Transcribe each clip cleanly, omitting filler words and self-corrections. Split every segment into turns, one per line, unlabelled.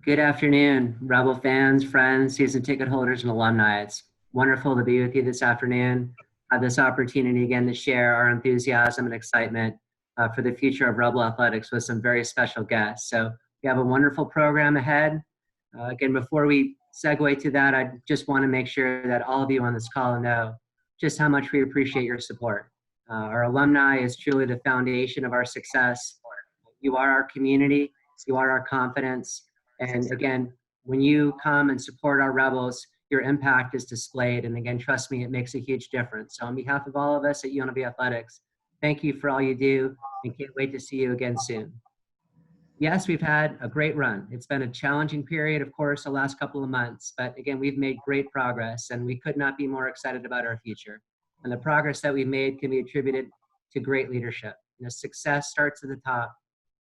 Good afternoon, Rebel fans, friends, season ticket holders, and alumni. It's wonderful to be with you this afternoon. Have this opportunity again to share our enthusiasm and excitement for the future of Rebel Athletics with some very special guests. So we have a wonderful program ahead. Again, before we segue to that, I just want to make sure that all of you on this call know just how much we appreciate your support. Our alumni is truly the foundation of our success. You are our community. You are our confidence. And again, when you come and support our Rebels, your impact is displayed. And again, trust me, it makes a huge difference. So on behalf of all of us at UNLV Athletics, thank you for all you do and can't wait to see you again soon. Yes, we've had a great run. It's been a challenging period, of course, the last couple of months, but again, we've made great progress and we could not be more excited about our future. And the progress that we've made can be attributed to great leadership. Success starts at the top.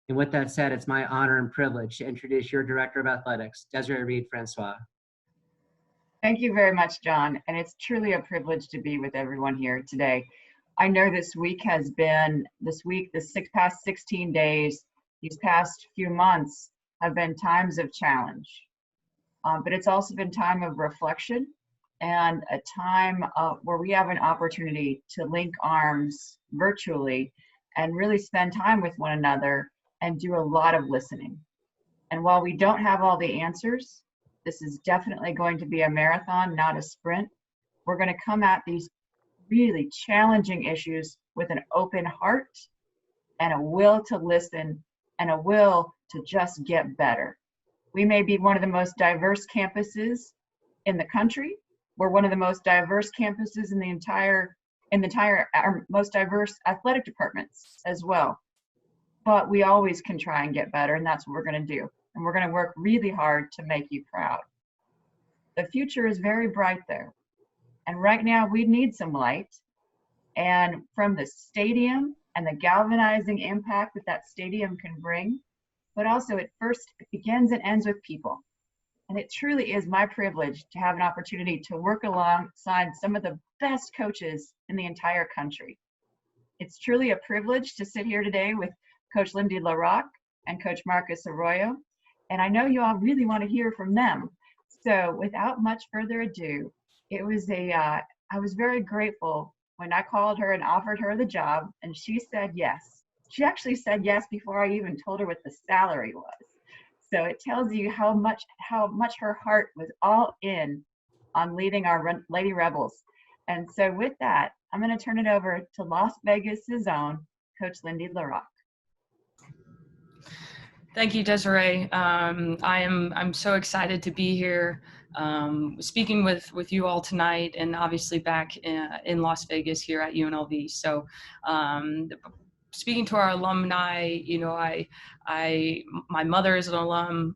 And with that said, it's my honor and privilege to introduce your Director of Athletics, Desiree Reed-Francois.
Thank you very much, John. And it's truly a privilege to be with everyone here today. I know this past 16 days, these past few months have been times of challenge. But it's also been time of reflection and a time where we have an opportunity to link arms virtually and really spend time with one another and do a lot of listening. And while we don't have all the answers, this is definitely going to be a marathon, not a sprint. We're going to come at these really challenging issues with an open heart and a will to listen and a will to just get better. We may be one of the most diverse campuses in the country. We're one of the most diverse campuses in our most diverse athletic departments as well. But we always can try and get better, and that's what we're going to do. And we're going to work really hard to make you proud. The future is very bright there. And right now we need some light. And from the stadium and the galvanizing impact that stadium can bring, but also it begins and ends with people. And it truly is my privilege to have an opportunity to work alongside some of the best coaches in the entire country. It's truly a privilege to sit here today with Coach Lindy La Rocque and Coach Marcus Arroyo. And I know you all really want to hear from them. So without much further ado, I was very grateful when I called her and offered her the job and she said yes. She actually said yes before I even told her what the salary was. So it tells you how much her heart was all in on leading our Lady Rebels. And so with that, I'm going to turn it over to Las Vegas' own Coach Lindy La Rocque.
Thank you, Desiree. I'm so excited to be here, speaking with you all tonight, and obviously back in Las Vegas here at UNLV. So, speaking to our alumni, my mother is an alum.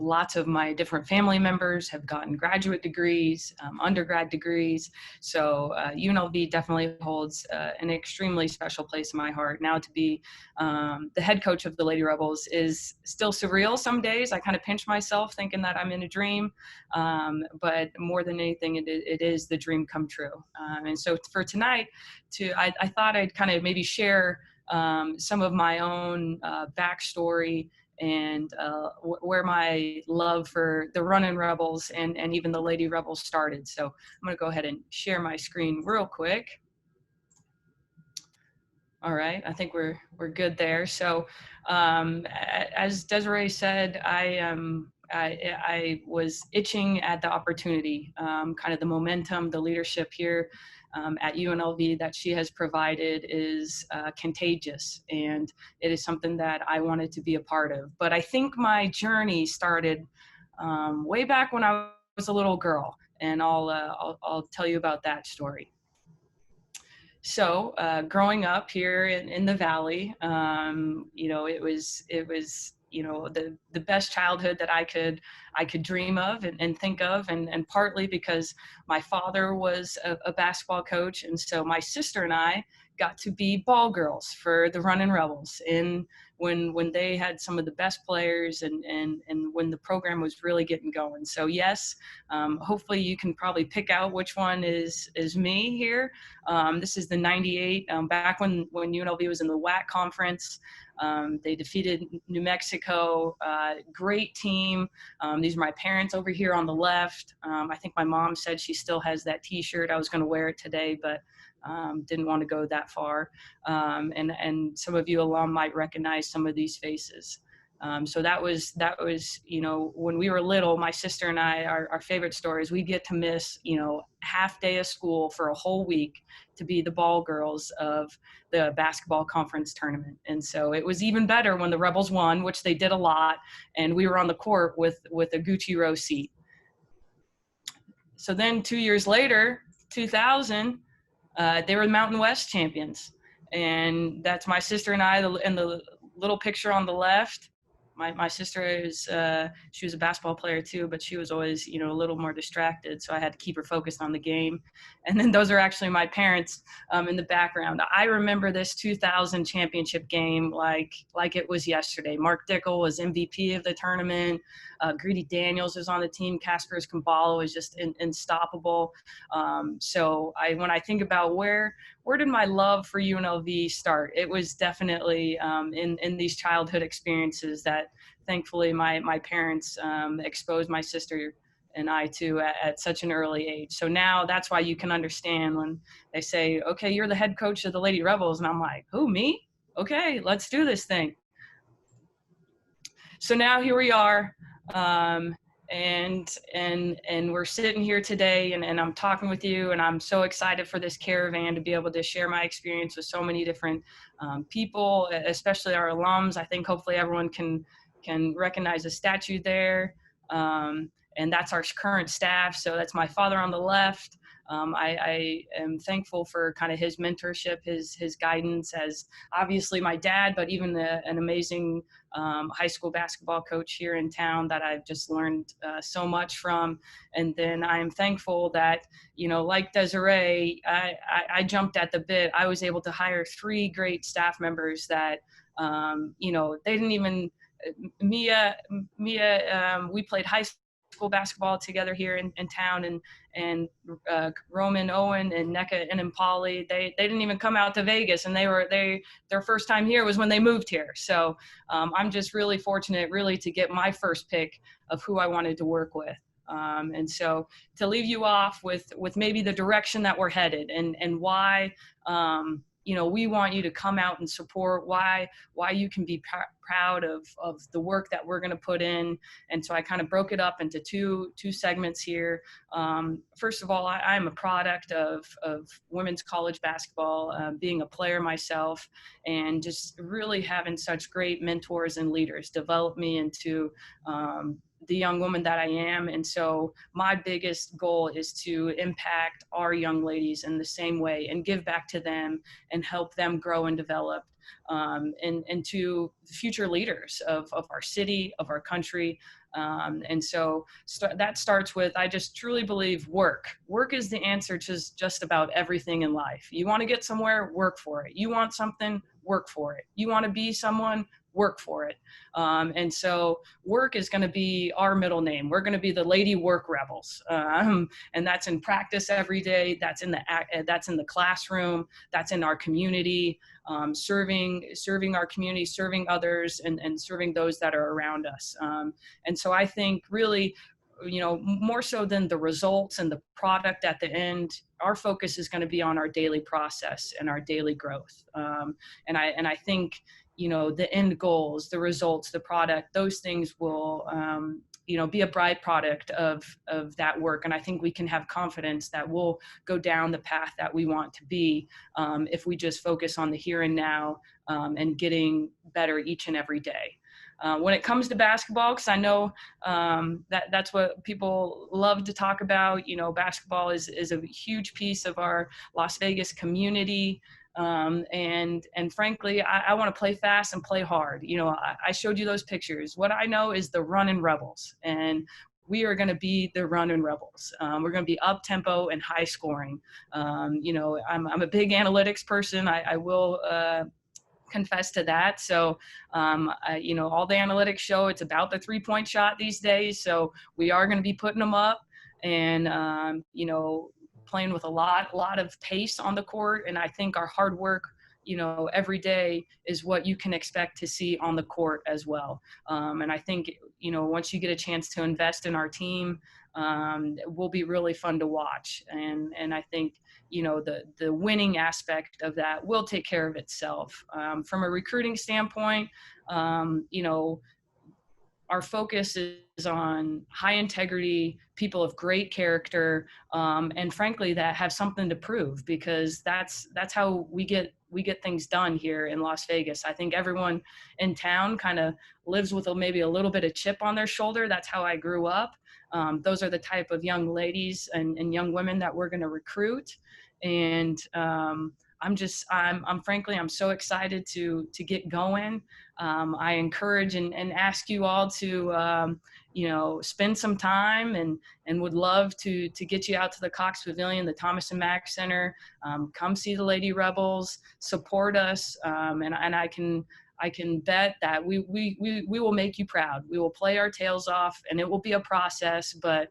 Lots of my different family members have gotten graduate degrees, undergrad degrees. So UNLV definitely holds an extremely special place in my heart. Now to be the head coach of the Lady Rebels is still surreal some days. I kind of pinch myself thinking that I'm in a dream, but more than anything, it is the dream come true. And so for tonight, I thought I'd kind of maybe share some of my own backstory and where my love for the Runnin' Rebels and even the Lady Rebels started. So I'm going to go ahead and share my screen real quick. All right, I think we're good there. So as Desiree said, I was itching at the opportunity, kind of the momentum, the leadership here at UNLV that she has provided is contagious, and it is something that I wanted to be a part of. But I think my journey started way back when I was a little girl, and I'll tell you about that story. So growing up here in the Valley, it was the best childhood that I could dream of and think of, and partly because my father was a basketball coach, and so my sister and I got to be ball girls for the Runnin' Rebels, and when they had some of the best players and when the program was really getting going. So yes, hopefully you can probably pick out which one is me here. This is the '98, back when UNLV was in the WAC conference. They defeated New Mexico, great team. These are my parents over here on the left. I think my mom said she still has that t-shirt. I was going to wear it today, but didn't want to go that far. And some of you alum might recognize some of these faces. So that was, you know, when we were little, my sister and I, our favorite stories, we get to miss, you know, half day of school for a whole week to be the ball girls of the basketball conference tournament. And so it was even better when the Rebels won, which they did a lot. And we were on the court with a Gucci row seat. So then 2 years later, 2000, they were the Mountain West champions. And that's my sister and I, and the little picture on the left. My sister is, she was a basketball player too, but she was always, you know, a little more distracted. So I had to keep her focused on the game. And then those are actually my parents in the background. I remember this 2000 championship game like it was yesterday. Mark Dickel was MVP of the tournament. Greedy Daniels was on the team. Casper Escombalo was just unstoppable. So when I think about where did my love for UNLV start? It was definitely in these childhood experiences that thankfully my parents exposed my sister and I to at such an early age. So now that's why you can understand when they say, okay, you're the head coach of the Lady Rebels. And I'm like, who, me? Okay, let's do this thing. So now here we are. And we're sitting here today and I'm talking with you, and I'm so excited for this caravan to be able to share my experience with so many different people, especially our alums. I think hopefully everyone can recognize a statue there. And that's our current staff. So that's my father on the left. I am thankful for kind of his mentorship, his guidance as obviously my dad, but even an amazing high school basketball coach here in town that I've just learned so much from. And then I'm thankful that, you know, like Desiree, I jumped at the bit. I was able to hire 3 great staff members that, you know, they didn't even, Mia, we played high school basketball together here in town, and Roman, Owen, and Neka and Impali, they didn't even come out to Vegas, and their first time here was when they moved here. So I'm just really fortunate really to get my first pick of who I wanted to work with. And so to leave you off with maybe the direction that we're headed and why, you know, we want you to come out and support, why you can be proud of the work that we're going to put in. And so I kind of broke it up into two segments here. First of all, I'm a product of women's college basketball, being a player myself, and just really having such great mentors and leaders develop me into the young woman that I am. And so my biggest goal is to impact our young ladies in the same way and give back to them and help them grow and develop into future leaders of our city, of our country. And so that starts with, I just truly believe work. Work is the answer to just about everything in life. You want to get somewhere, work for it. You want something, work for it. You want to be someone, work for it. And so work is going to be our middle name. We're going to be the Lady Work Rebels. And that's in practice every day. That's in the classroom. That's in our community, serving our community, serving others, and serving those that are around us. And so I think really, you know, more so than the results and the product at the end, our focus is going to be on our daily process and our daily growth. And I think, you know, the end goals, the results, the product, those things will, you know, be a byproduct of that work. And I think we can have confidence that we'll go down the path that we want to be if we just focus on the here and now and getting better each and every day. When it comes to basketball, because I know that's what people love to talk about, you know, basketball is a huge piece of our Las Vegas community. And frankly, I want to play fast and play hard. You know, I showed you those pictures. What I know is the running Rebels, and we are going to be the running Rebels. We're going to be up tempo and high scoring. You know, I'm a big analytics person. I will confess to that. So, you know, all the analytics show it's about the 3-point shot these days. So we are going to be putting them up and, you know, playing with a lot of pace on the court. And I think our hard work every day is what you can expect to see on the court as well. And I think, once you get a chance to invest in our team, it will be really fun to watch. And I think, the winning aspect of that will take care of itself. From a recruiting standpoint, our focus is on high integrity, people of great character, and frankly, that have something to prove, because that's how we get things done here in Las Vegas. I think everyone in town kind of lives with maybe a little bit of chip on their shoulder. That's how I grew up. Those are the type of young ladies and young women that we're going to recruit. And I'm so excited to get going. I encourage and ask you all to, spend some time and would love to get you out to the Cox Pavilion, the Thomas and Mack Center. Come see the Lady Rebels, support us, and I can bet that we will make you proud. We will play our tails off, and it will be a process, but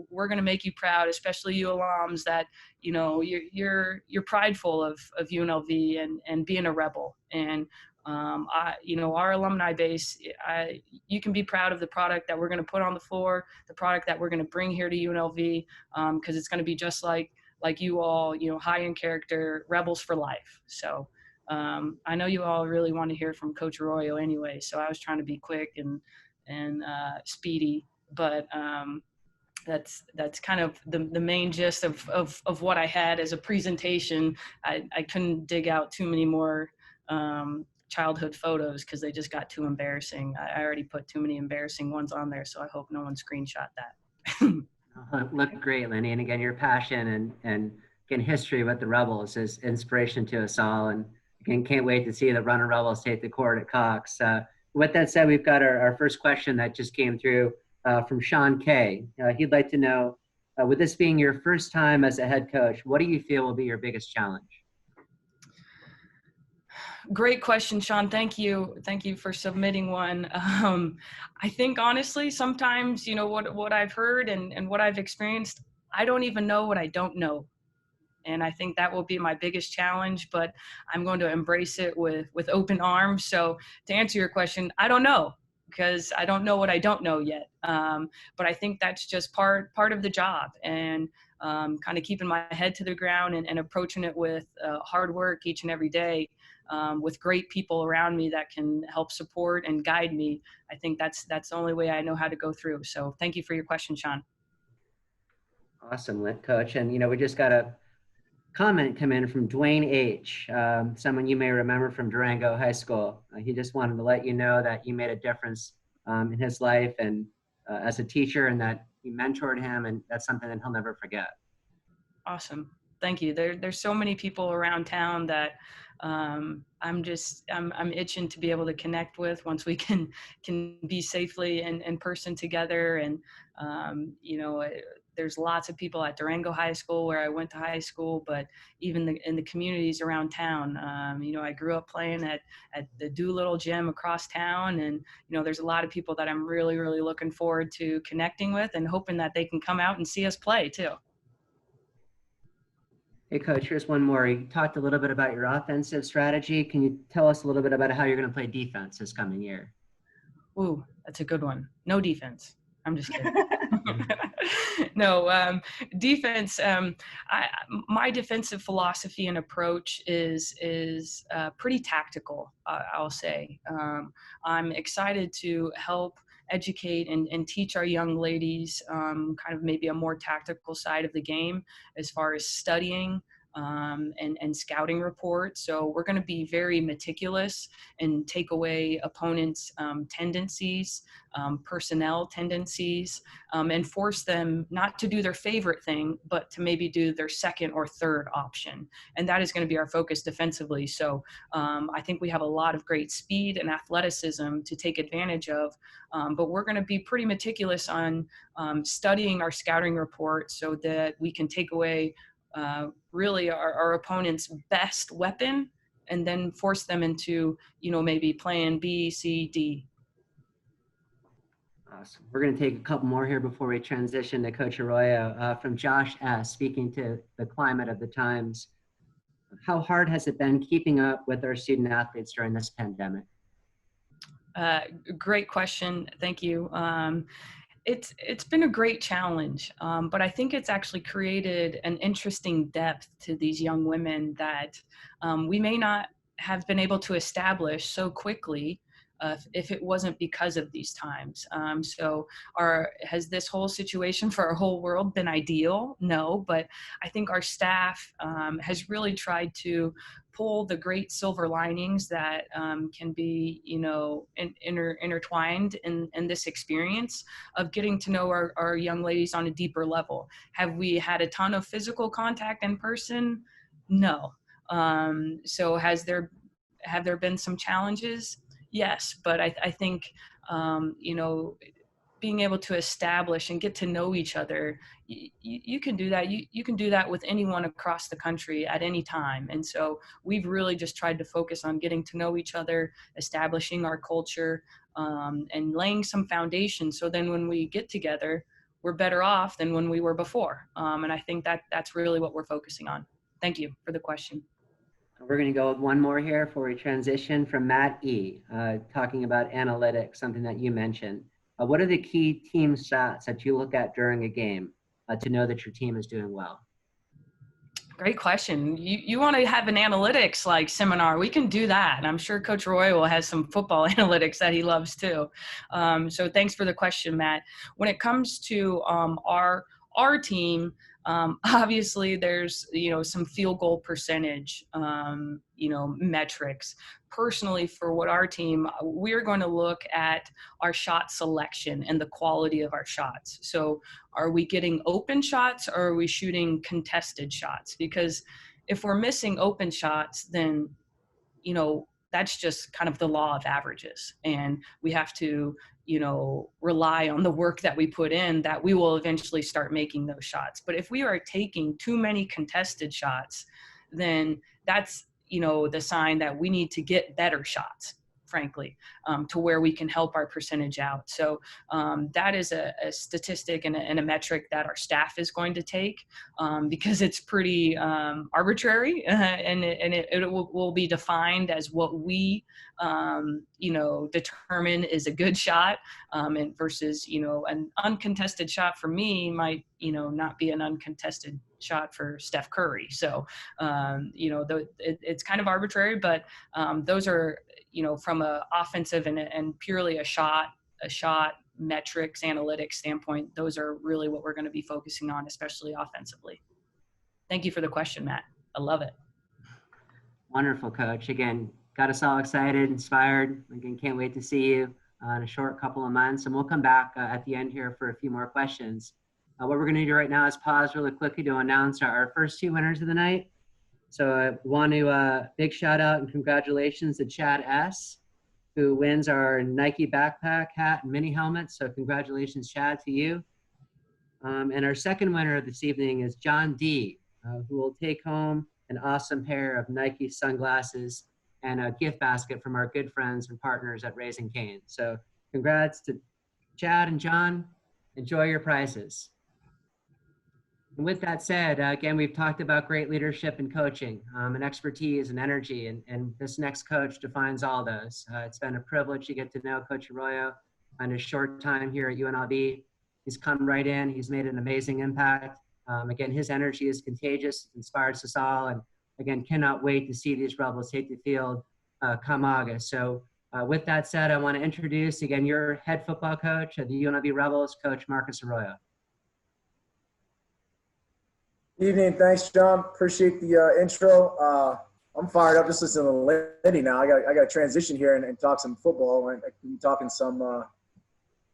we're going to make you proud, especially you alums that, you're prideful of UNLV and being a rebel. And our alumni base, you can be proud of the product that we're going to put on the floor, the product that we're going to bring here to UNLV, because it's going to be just like you all, high in character, rebels for life. So I know you all really want to hear from Coach Arroyo anyway, so I was trying to be quick and speedy, but that's kind of the main gist of what I had as a presentation. I couldn't dig out too many more childhood photos because they just got too embarrassing. I already put too many embarrassing ones on there, so I hope no one screenshot that.
Look great, Lindy. And again, your passion and again, history with the Rebels is inspiration to us all. And again, can't wait to see the Running Rebels take the court at Cox. With that said, we've got our first question that just came through from Sean K. He'd like to know, with this being your first time as a head coach, what do you feel will be your biggest challenge?
Great question, Sean. Thank you. Thank you for submitting one. I think honestly, sometimes, what I've heard and what I've experienced, I don't even know what I don't know. And I think that will be my biggest challenge, but I'm going to embrace it with open arms. So to answer your question, I don't know, because I don't know what I don't know yet. But I think that's just part of the job, and kind of keeping my head to the ground and approaching it with hard work each and every day, with great people around me that can help support and guide me. I think that's the only way I know how to go through. So thank you for your question, Sean.
Awesome, Coach. And, we just got a comment come in from Dwayne H., someone you may remember from Durango High School. He just wanted to let you know that you made a difference in his life and as a teacher, and that you mentored him, and that's something that he'll never forget. Awesome.
Thank you. There's so many people around town that I'm itching to be able to connect with once we can be safely in person together. And there's lots of people at Durango High School where I went to high school, but even in the communities around town. I grew up playing at the Doolittle Gym across town, and there's a lot of people that I'm really, really looking forward to connecting with and hoping that they can come out and see us play too.
Hey, Coach, here's one more. You talked a little bit about your offensive strategy. Can you tell us a little bit about how you're going to play defense this coming year?
Ooh, that's a good one. No defense. I'm just kidding. No, defense. My defensive philosophy and approach is pretty tactical, I'll say. I'm excited to help educate and teach our young ladies kind of maybe a more tactical side of the game as far as studying and scouting reports. So we're going to be very meticulous and take away opponents' tendencies, personnel tendencies, and force them not to do their favorite thing, but to maybe do their second or third option. And that is going to be our focus defensively. So I think we have a lot of great speed and athleticism to take advantage of, but we're going to be pretty meticulous on studying our scouting report so that we can take away really our opponent's best weapon and then force them into, maybe plan B, C, D.
Awesome. We're going to take a couple more here before we transition to Coach Arroyo. From Josh S., speaking to the climate of the times. how hard has it been keeping up with our student athletes during this pandemic?
Great question. Thank you. It's been a great challenge, but I think it's actually created an interesting depth to these young women that we may not have been able to establish so quickly if it wasn't because of these times. So has this whole situation for our whole world been ideal? No, but I think our staff has really tried to pull the great silver linings that can be, intertwined in this experience of getting to know our young ladies on a deeper level. Have we had a ton of physical contact in person? No. So have there been some challenges? Yes, but I think, being able to establish and get to know each other, you can do that. You can do that with anyone across the country at any time. And so we've really just tried to focus on getting to know each other, establishing our culture, and laying some foundation. So then when we get together, we're better off than when we were before. And I think that's really what we're focusing on. Thank you for the question.
We're going to go with one more here before we transition from Matt E, talking about analytics, something that you mentioned. What are the key team stats that you look at during a game to know that your team is doing well?
Great question. You want to have an analytics seminar? We can do that. And I'm sure Coach Arroyo has some football analytics that he loves too. So thanks for the question, Matt. When it comes to our team, obviously there's some field goal percentage metrics. Personally, for what our team, we're going to look at our shot selection and the quality of our shots. So are we getting open shots or are we shooting contested shots? Because if we're missing open shots, then that's just kind of the law of averages, and we have to rely on the work that we put in, that we will eventually start making those shots. But if we are taking too many contested shots, then that's the sign that we need to get better shots, frankly, to where we can help our percentage out. So that is a statistic and a metric that our staff is going to take, because it's pretty arbitrary, and it will be defined as what we determine is a good shot, and versus an uncontested shot for me might not be an uncontested shot for Steph Curry. So it's kind of arbitrary, but those are from a offensive and purely a shot metrics analytics standpoint, those are really what we're going to be focusing on, especially offensively. Thank you for the question, Matt. I love it.
Wonderful, Coach. Again, got us all excited, inspired. Again, can't wait to see you in a short couple of months. And we'll come back at the end here for a few more questions. What we're going to do right now is pause really quickly to announce our first two winners of the night. So I want to big shout out and congratulations to Chad S, who wins our Nike backpack, hat, and mini helmet. So congratulations, Chad, to you. And our second winner of this evening is John D, who will take home an awesome pair of Nike sunglasses and a gift basket from our good friends and partners at Raising Cane. So congrats to Chad and John. Enjoy your prizes. And with that said, again, we've talked about great leadership and coaching, and expertise and energy, and this next coach defines all those. It's been a privilege to get to know Coach Arroyo on his short time here at UNLV. He's come right in. He's made an amazing impact. Again, his energy is contagious, inspires us all, and again, cannot wait to see these Rebels take the field come August. So with that said, I want to introduce, again, your head football coach of the UNLV Rebels, Coach Marcus Arroyo.
Evening. Thanks, John. Appreciate the intro. I'm fired up just listening to Lindy now. I got to transition here and talk some football. I could be talking some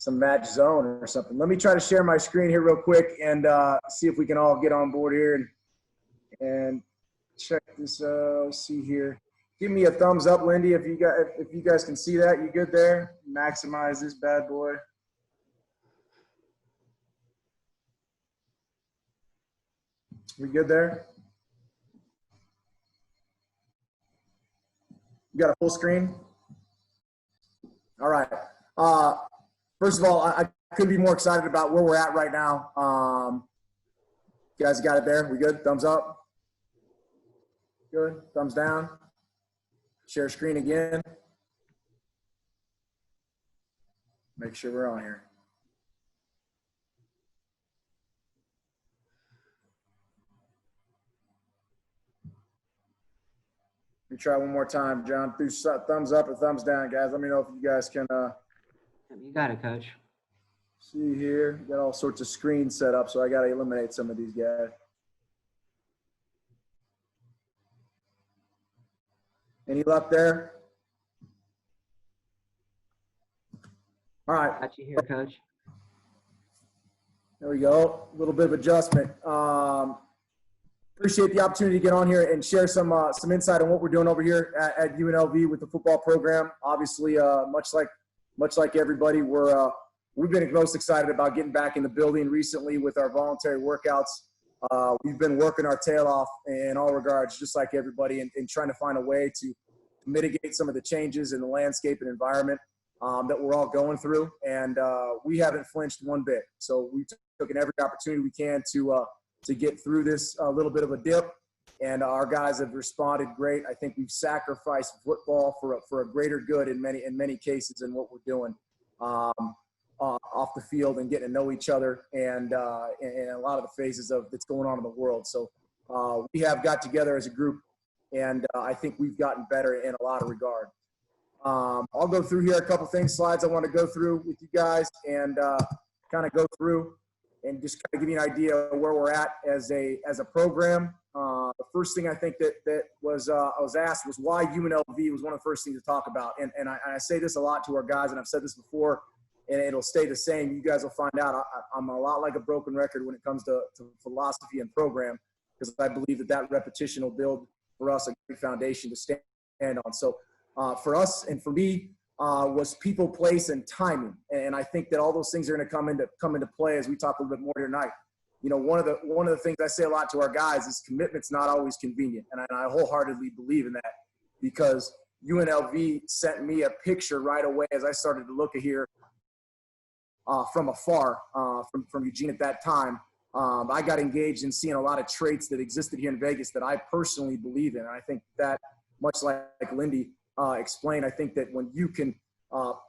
match zone or something. Let me try to share my screen here real quick and see if we can all get on board here and check this out. Let's see here. Give me a thumbs up, Lindy, if you guys can see that. You good there? Maximize this bad boy. We good there? You got a full screen? All right. First of all, I couldn't be more excited about where we're at right now. You guys got it there? We good? Thumbs up? Good. Thumbs down. Share screen again. Make sure we're on here. Let me try one more time, John. Do thumbs up or thumbs down, guys. Let me know if you guys can
You got it, Coach.
see here. Got all sorts of screens set up, so I got to eliminate some of these guys. Any luck there? All right.
Got you here, Coach.
There we go. A little bit of adjustment. Appreciate the opportunity to get on here and share some insight on what we're doing over here at UNLV with the football program. Obviously, much like everybody, we've been most excited about getting back in the building recently with our voluntary workouts. We've been working our tail off in all regards, just like everybody, and trying to find a way to mitigate some of the changes in the landscape and environment that we're all going through. And we haven't flinched one bit. So we took every opportunity we can to get through this little bit of a dip. And our guys have responded great. I think we've sacrificed football for a greater good in many cases in what we're doing off the field and getting to know each other and a lot of the phases of that's going on in the world. So we have got together as a group, and I think we've gotten better in a lot of regard. I'll go through here a couple slides I want to go through with you guys and kind of go through and just kind of give you an idea of where we're at as a program. The first thing I think that was I was asked was why UNLV was one of the first things to talk about. And I say this a lot to our guys, and I've said this before, and it'll stay the same. You guys will find out I'm a lot like a broken record when it comes to philosophy and program, because I believe that repetition will build for us a great foundation to stand on. So for us and for me was people, place, and timing. And I think that all those things are going to come into play as we talk a little bit more tonight. You know, one of the things I say a lot to our guys is commitment's not always convenient. And I wholeheartedly believe in that, because UNLV sent me a picture right away as I started to look at here from afar, from Eugene at that time. I got engaged in seeing a lot of traits that existed here in Vegas that I personally believe in. And I think that, much like Lindy explained, I think that when you can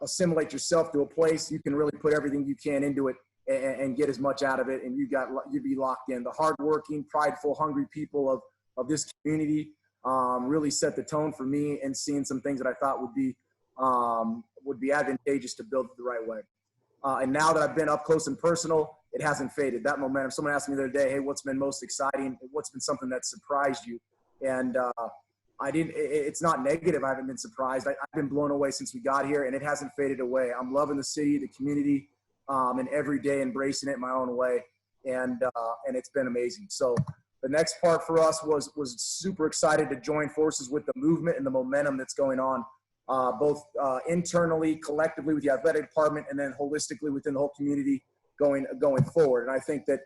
assimilate yourself to a place, you can really put everything you can into it and get as much out of it, and you'd be locked in. The hardworking, prideful, hungry people of this community really set the tone for me, and seeing some things that I thought would be advantageous to build the right way. And now that I've been up close and personal, it hasn't faded. That momentum. Someone asked me the other day, "Hey, what's been most exciting? What's been something that surprised you?" And it's not negative. I haven't been surprised. I've been blown away since we got here, and it hasn't faded away. I'm loving the city, the community, and every day embracing it in my own way. And it's been amazing. So the next part for us was super excited to join forces with the movement and the momentum that's going on, both internally, collectively with the athletic department, and then holistically within the whole community going forward. And I think that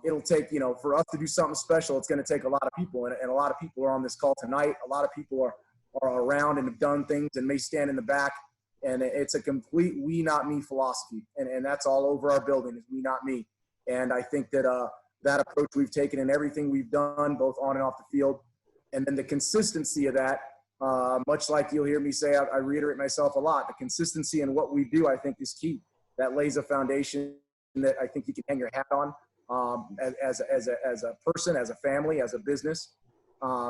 it'll take, for us to do something special, it's going to take a lot of people, and a lot of people are on this call tonight. A lot of people are around and have done things and may stand in the back, and it's a complete we, not me philosophy. And that's all over our building, is we, not me. And I think that that approach we've taken in everything we've done, both on and off the field, and then the consistency of that, much like you'll hear me say, I reiterate myself a lot, the consistency in what we do, I think, is key. That lays a foundation that I think you can hang your hat on as a person, as a family, as a business.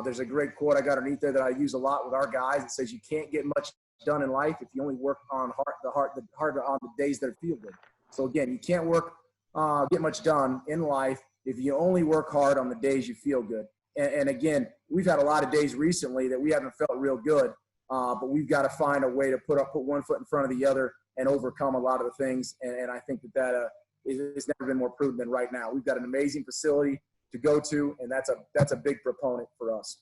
There's a great quote I got underneath there that I use a lot with our guys. It says, "You can't get much done in life if you only work on hard on the days that feel good." So again, you can't get much done in life if you only work hard on the days you feel good. And again, we've had a lot of days recently that we haven't felt real good, but we've got to find a way to put one foot in front of the other and overcome a lot of the things. And I think that it's never been more prudent than right now. We've got an amazing facility to go to, and that's a big proponent for us.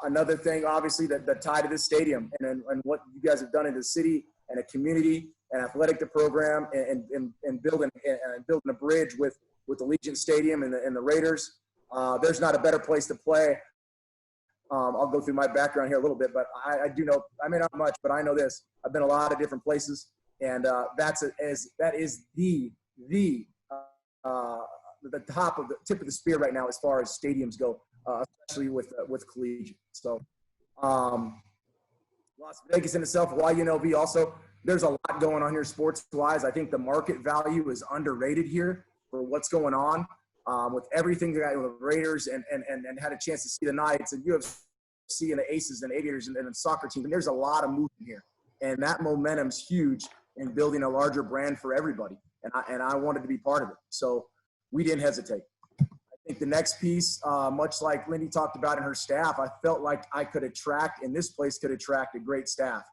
Another thing, obviously, the tie to this stadium and what you guys have done in the city and a community and athletic program and building a bridge with the Legion Stadium and the Raiders. There's not a better place to play. I'll go through my background here a little bit, but I do know, I mean, not much, but I know this. I've been a lot of different places, and that is the tip of the spear right now as far as stadiums go. especially with collegiate. So Las Vegas in itself, why UNLV also, there's a lot going on here sports-wise. I think the market value is underrated here for what's going on with everything that with the Raiders and had a chance to see the Knights and UFC and the Aces and Aviators and the soccer team. And there's a lot of movement here. And that momentum's huge in building a larger brand for everybody. And I wanted to be part of it. So we didn't hesitate. I think the next piece, much like Lindy talked about in her staff, I felt like I could attract, and this place could attract a great staff.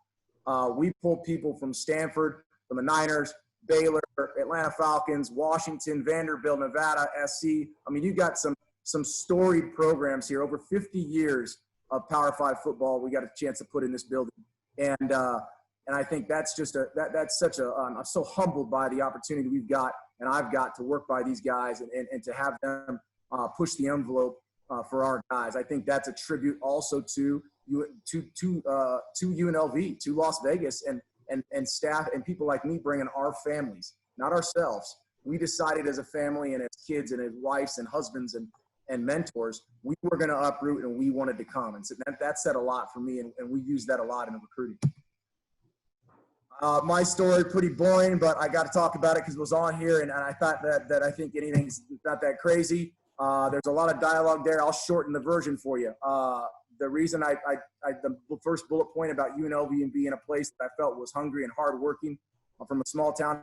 We pulled people from Stanford, from the Niners, Baylor, Atlanta Falcons, Washington, Vanderbilt, Nevada, SC. I mean, you got some storied programs here. Over 50 years of Power 5 football we got a chance to put in this building. And I think that's just that's such a I'm so humbled by the opportunity we've got and I've got to work by these guys and to have them push the envelope for our guys. I think that's a tribute also to UNLV, to Las Vegas and staff and people like me bringing our families, not ourselves. We decided as a family and as kids and as wives and husbands and mentors, we were going to uproot and we wanted to come. And so that said a lot for me, and we used that a lot in recruiting. My story, pretty boring, but I got to talk about it because it was on here, and I thought that I think anything's not that crazy. There's a lot of dialogue there. I'll shorten the version for you. The reason the first bullet point about UNLV and being a place that I felt was hungry and hardworking. I'm from a small town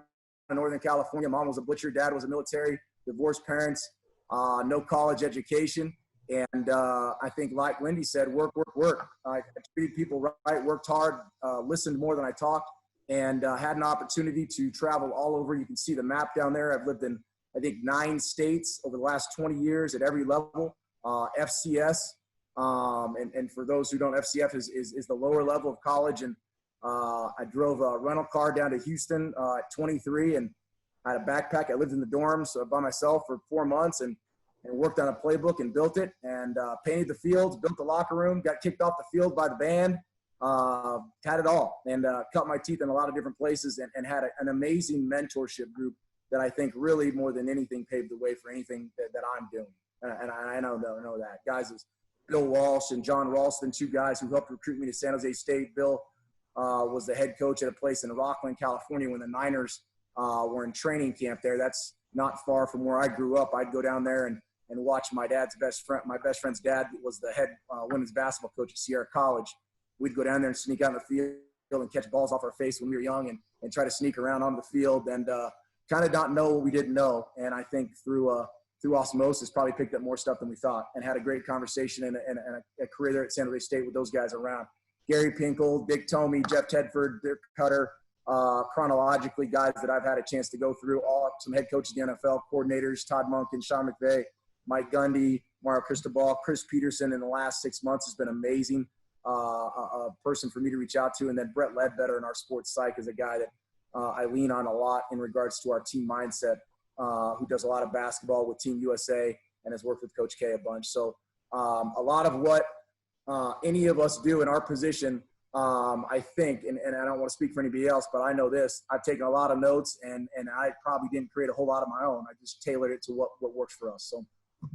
in Northern California. Mom was a butcher. Dad was a military. Divorced parents. No college education. And I think, like Lindy said, work. I treated people right, worked hard, listened more than I talked, and had an opportunity to travel all over. You can see the map down there. I've lived in, I think, 9 states over the last 20 years at every level. FCS. And for those who don't, FCF is the lower level of college. And I drove a rental car down to Houston at 23 and I had a backpack. I lived in the dorms by myself for 4 months and worked on a playbook and built it and painted the fields, built the locker room, got kicked off the field by the band, had it all, and cut my teeth in a lot of different places and had an amazing mentorship group that I think really more than anything paved the way for anything that I'm doing. And I know that. Guys is Bill Walsh and John Ralston, 2 guys who helped recruit me to San Jose State. Bill was the head coach at a place in Rockland, California when the Niners were in training camp there. That's not far from where I grew up. I'd go down there and watch my best friend's dad was the head women's basketball coach at Sierra College. We'd go down there and sneak out in the field and catch balls off our face when we were young and try to sneak around on the field and kind of not know what we didn't know. And I think through osmosis probably picked up more stuff than we thought and had a great conversation and a career there at San Jose State with those guys around. Gary Pinkel, Dick Tomey, Jeff Tedford, Dirk Cutter, chronologically guys that I've had a chance to go through, all some head coaches in the NFL, coordinators, Todd Monken, Sean McVay, Mike Gundy, Mario Cristobal, Chris Peterson in the last 6 months has been amazing. A person for me to reach out to. And then Brett Ledbetter in our sports psych is a guy that I lean on a lot in regards to our team mindset, who does a lot of basketball with Team USA and has worked with Coach K a bunch. So a lot of what any of us do in our position, I think, and I don't want to speak for anybody else, but I know this, I've taken a lot of notes and I probably didn't create a whole lot of my own. I just tailored it to what works for us. So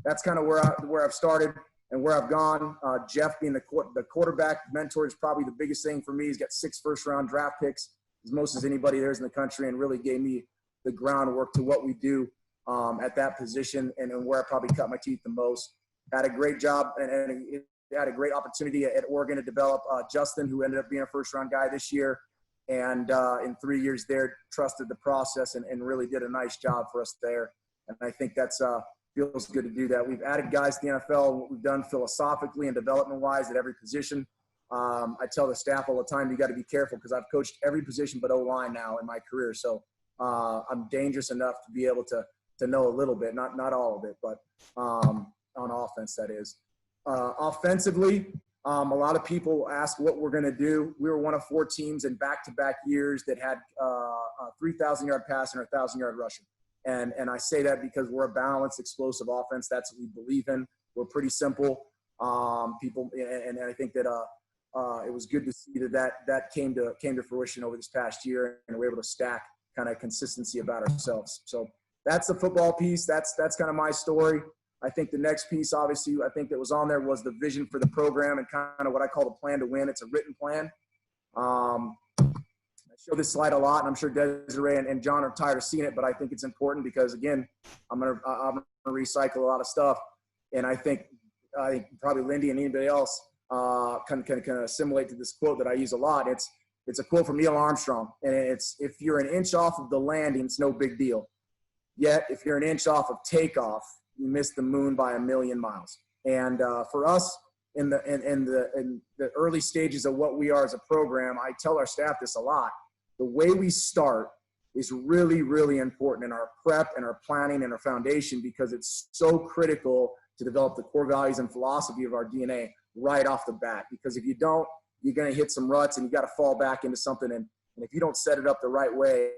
that's kind of where I've started and where I've gone. Jeff being the quarterback mentor is probably the biggest thing for me. He's got 6 first-round draft picks, as most as anybody there is in the country, and really gave me the groundwork to what we do at that position and where I probably cut my teeth the most. Had a great job and had a great opportunity at Oregon to develop Justin, who ended up being a first-round guy this year. And in 3 years there, trusted the process and really did a nice job for us there. And I think that's feels good to do that. We've added guys to the NFL, what we've done philosophically and development-wise at every position. I tell the staff all the time, you got to be careful because I've coached every position but O-line now in my career. So I'm dangerous enough to be able to know a little bit, not all of it, but on offense, that is. Offensively, a lot of people ask what we're going to do. We were one of 4 teams in back-to-back years that had a 3,000-yard pass and a 1,000-yard rusher. And I say that because we're a balanced, explosive offense. That's what we believe in. We're pretty simple. People, and I think that it was good to see that came to fruition over this past year, and we're able to stack kind of consistency about ourselves. So that's the football piece. That's kind of my story. I think the next piece, obviously, I think that was on there was the vision for the program and kind of what I call the plan to win. It's a written plan. I show this slide a lot, and I'm sure Desiree and John are tired of seeing it, but I think it's important because, again, I'm gonna recycle a lot of stuff, and I think probably Lindy and anybody else can assimilate to this quote that I use a lot. It's a quote from Neil Armstrong, and it's, if you're an inch off of the landing, it's no big deal. Yet, if you're an inch off of takeoff, you miss the moon by 1,000,000 miles. And for us, in the early stages of what we are as a program, I tell our staff this a lot. The way we start is really, really important in our prep and our planning and our foundation, because it's so critical to develop the core values and philosophy of our DNA right off the bat. Because if you don't, you're going to hit some ruts and you got to fall back into something. And if you don't set it up the right way,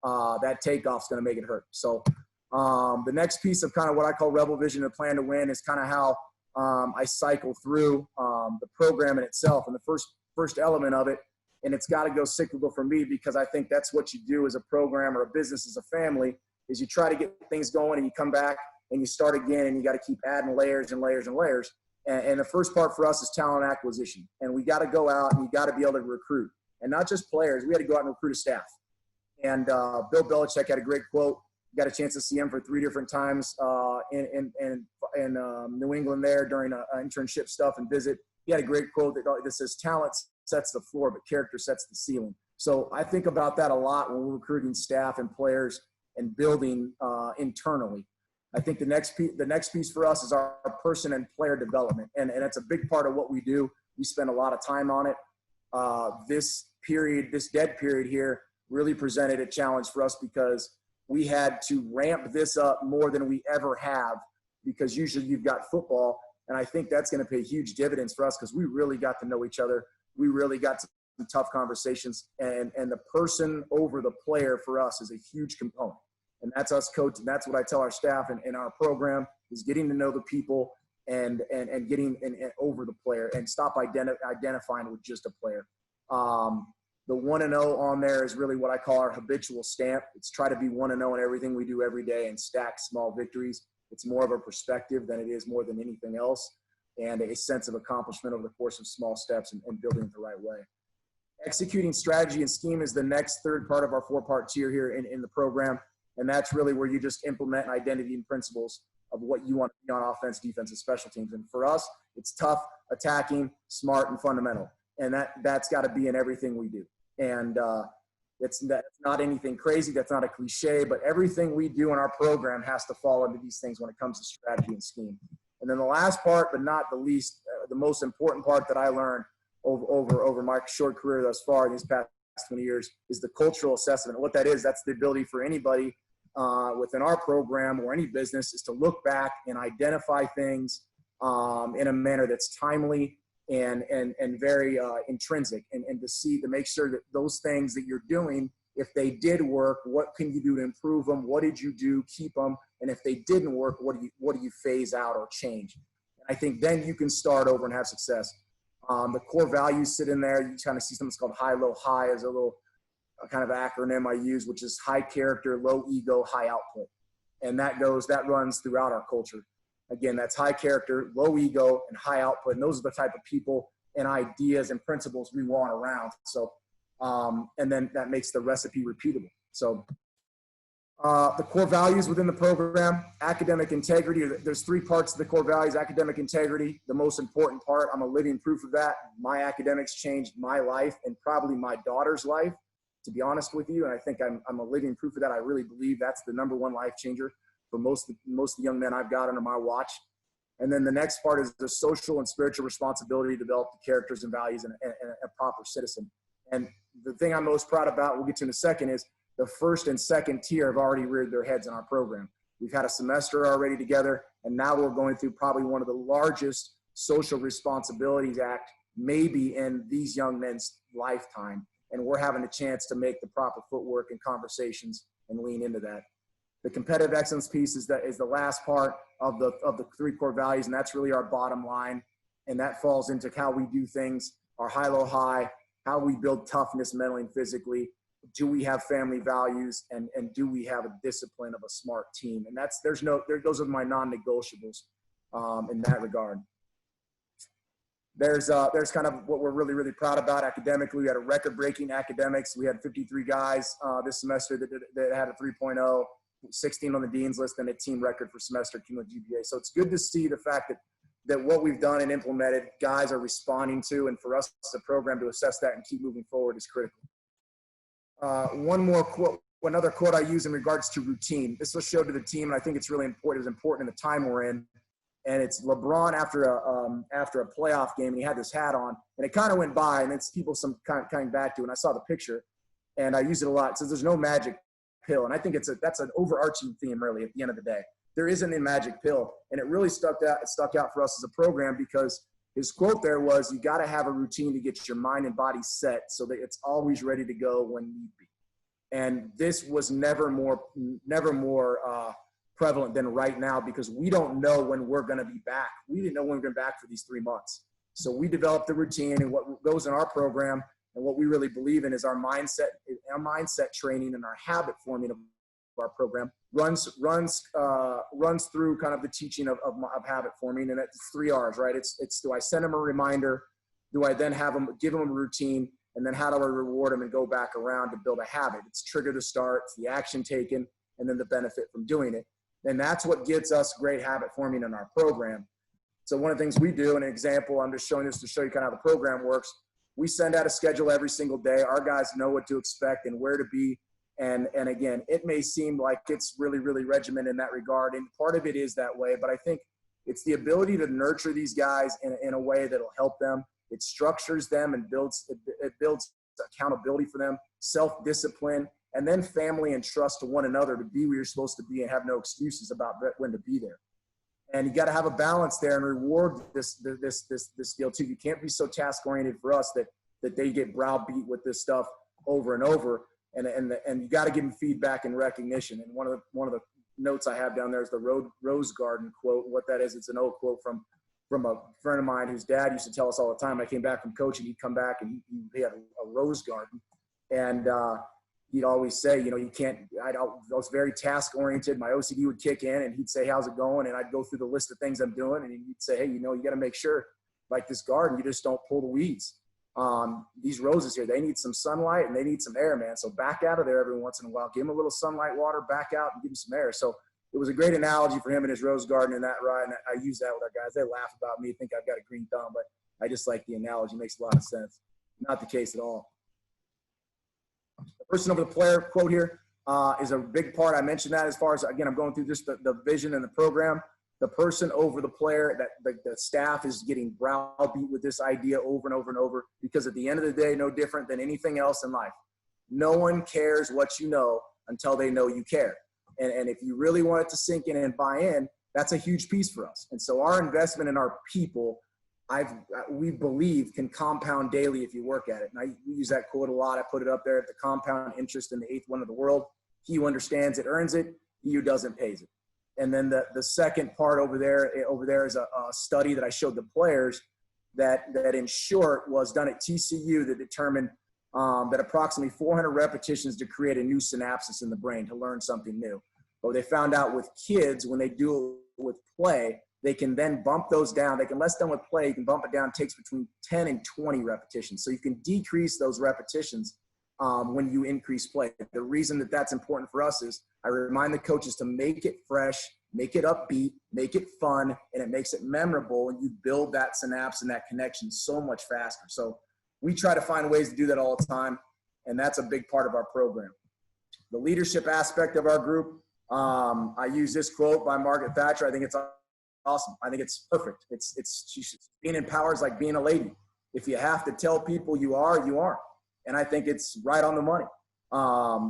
that takeoff's going to make it hurt. So the next piece of kind of what I call Rebel Vision and Plan to Win is kind of how I cycle through the program in itself. And the first element of it, and it's got to go cyclical for me, because I think that's what you do as a program or a business, as a family, is you try to get things going and you come back and you start again, and you got to keep adding layers and layers and layers. And the first part for us is talent acquisition. And we got to go out and we got to be able to recruit, and not just players. We had to go out and recruit a staff. And Bill Belichick had a great quote. Got a chance to see him for 3 different times in New England there during an internship stuff and visit. He had a great quote that says, talent sets the floor, but character sets the ceiling. So I think about that a lot when we're recruiting staff and players and building internally. I think the next piece for us is our person and player development. And it's a big part of what we do. We spend a lot of time on it. This dead period here really presented a challenge for us, because we had to ramp this up more than we ever have, because usually you've got football. And I think that's going to pay huge dividends for us, because we really got to know each other. We really got some tough conversations, and the person over the player for us is a huge component. And that's us coach. And that's what I tell our staff in our program, is getting to know the people and getting over the player, and stop identifying with just a player. The 1-0 on there is really what I call our habitual stamp. It's try to be 1-0 in everything we do every day and stack small victories. It's more of a perspective than it is more than anything else, and a sense of accomplishment over the course of small steps and building it the right way. Executing strategy and scheme is the next third part of our 4-part tier here in the program. And that's really where you just implement identity and principles of what you want to be on offense, defense, and special teams. And for us, it's tough, attacking, smart, and fundamental. And that's got to be in everything we do. And that's not anything crazy. That's not a cliche, but everything we do in our program has to fall into these things when it comes to strategy and scheme. And then the last part, but not the least, the most important part that I learned over my short career thus far in these past 20 years is the cultural assessment. And what that is, that's the ability for anybody within our program or any business is to look back and identify things in a manner that's timely and very intrinsic, and to make sure that those things that you're doing, if they did work, what can you do to improve them? What did you do? Keep them. And if they didn't work, what do you phase out or change? And I think then you can start over and have success. The core values sit in there. You kind of see something called high, low, high as a kind of acronym I use, which is high character, low ego, high output. And that runs throughout our culture. Again, that's high character, low ego, and high output. And those are the type of people and ideas and principles we want around. So, and then that makes the recipe repeatable. So the core values within the program, academic integrity. There's 3 parts to the core values. Academic integrity, the most important part. I'm a living proof of that. My academics changed my life and probably my daughter's life, to be honest with you. And I think I'm a living proof of that. I really believe that's the #1 life changer for most of the young men I've got under my watch. And then the next part is the social and spiritual responsibility to develop the characters and values and a proper citizen. And the thing I'm most proud about, we'll get to in a second, is the first and second tier have already reared their heads in our program. We've had a semester already together, and now we're going through probably one of the largest social responsibilities act maybe in these young men's lifetime. And we're having a chance to make the proper footwork and conversations and lean into that. The competitive excellence piece is the last part of the 3 core values, and that's really our bottom line. And that falls into how we do things, our high, low, high, how we build toughness mentally and physically, do we have family values, and do we have a discipline of a smart team? And those are my non-negotiables in that regard. There's kind of what we're really, really proud about academically. We had a record-breaking academics. We had 53 guys this semester that had a 3.0, 16 on the dean's list, and a team record for semester cumulative GPA. So it's good to see the fact that what we've done and implemented, guys are responding to, and for us as a program to assess that and keep moving forward is critical. One more quote, another quote I use in regards to routine. This was showed to the team, and I think it's really important. It was important in the time we're in. And it's LeBron after a playoff game, and he had this hat on, and it kind of went by, and it's people coming back to it. And I saw the picture, and I use it a lot. It says there's no magic pill, and I think that's an overarching theme, really, at the end of the day. There isn't a magic pill, and it really stuck out for us as a program, because his quote there was, you got to have a routine to get your mind and body set so that it's always ready to go when need be. And this was never more prevalent than right now, because we don't know when we're going to be back. We didn't know when we were going to be back for these 3 months. So we developed the routine, and what goes in our program and what we really believe in is our mindset training and our habit forming of our program runs through kind of the teaching of habit forming. And it's 3 R's, right? It's do I send them a reminder? Do I then give them a routine? And then how do I reward them and go back around to build a habit? It's trigger to start, it's the action taken, and then the benefit from doing it. And that's what gets us great habit forming in our program. So one of the things we do, an example, I'm just showing this to show you kind of how the program works. We send out a schedule every single day. Our guys know what to expect and where to be. And again, it may seem like it's really, really regimented in that regard. And part of it is that way, but I think it's the ability to nurture these guys in a way that'll help them. It structures them and builds accountability for them, self-discipline, and then family and trust to one another to be where you're supposed to be and have no excuses about when to be there. And you got to have a balance there and reward this deal too. You can't be so task oriented for us that they get browbeat with this stuff over and over. And you got to give them feedback and recognition. And one of the notes I have down there is the Rose Garden quote. What that is, it's an old quote from a friend of mine whose dad used to tell us all the time. I came back from coaching, he'd come back and he had a rose garden, and he'd always say, you can't. I was very task oriented. My OCD would kick in, and he'd say, "How's it going?" And I'd go through the list of things I'm doing, and he'd say, "Hey, you got to make sure, like this garden, you just don't pull the weeds. These roses here, they need some sunlight and they need some air, man. So back out of there every once in a while. Give them a little sunlight, water, back out, and give them some air." So it was a great analogy for him and his rose garden in that ride. And I use that with our guys. They laugh about me, think I've got a green thumb, but I just like the analogy. It makes a lot of sense. Not the case at all. The person over the player quote here is a big part. I mentioned that as far as, again, I'm going through just the vision and the program. The person over the player, that the staff is getting browbeat with this idea over and over and over, because at the end of the day, no different than anything else in life. No one cares what you know until they know you care. And if you really want it to sink in and buy in, that's a huge piece for us. And so our investment in our people, we believe, can compound daily if you work at it. And we use that quote a lot. I put it up there: the compound interest in the 8th wonder of the world. He who understands it earns it. He who doesn't pays it. And then the second part over there is a study that I showed the players that in short was done at TCU that determined that approximately 400 repetitions to create a new synapses in the brain to learn something new. But they found out with kids, when they do it with play, they can then bump those down. They can less done with play. You can bump it down. It takes between 10 and 20 repetitions. So you can decrease those repetitions when you increase play. The reason that that's important for us is I remind the coaches to make it fresh, make it upbeat, make it fun, and it makes it memorable, and you build that synapse and that connection so much faster. So we try to find ways to do that all the time, and that's a big part of our program. The leadership aspect of our group, I use this quote by Margaret Thatcher. I think it's awesome. I think it's perfect. Being empowered is like being a lady. If you have to tell people you are, you aren't. And I think it's right on the money.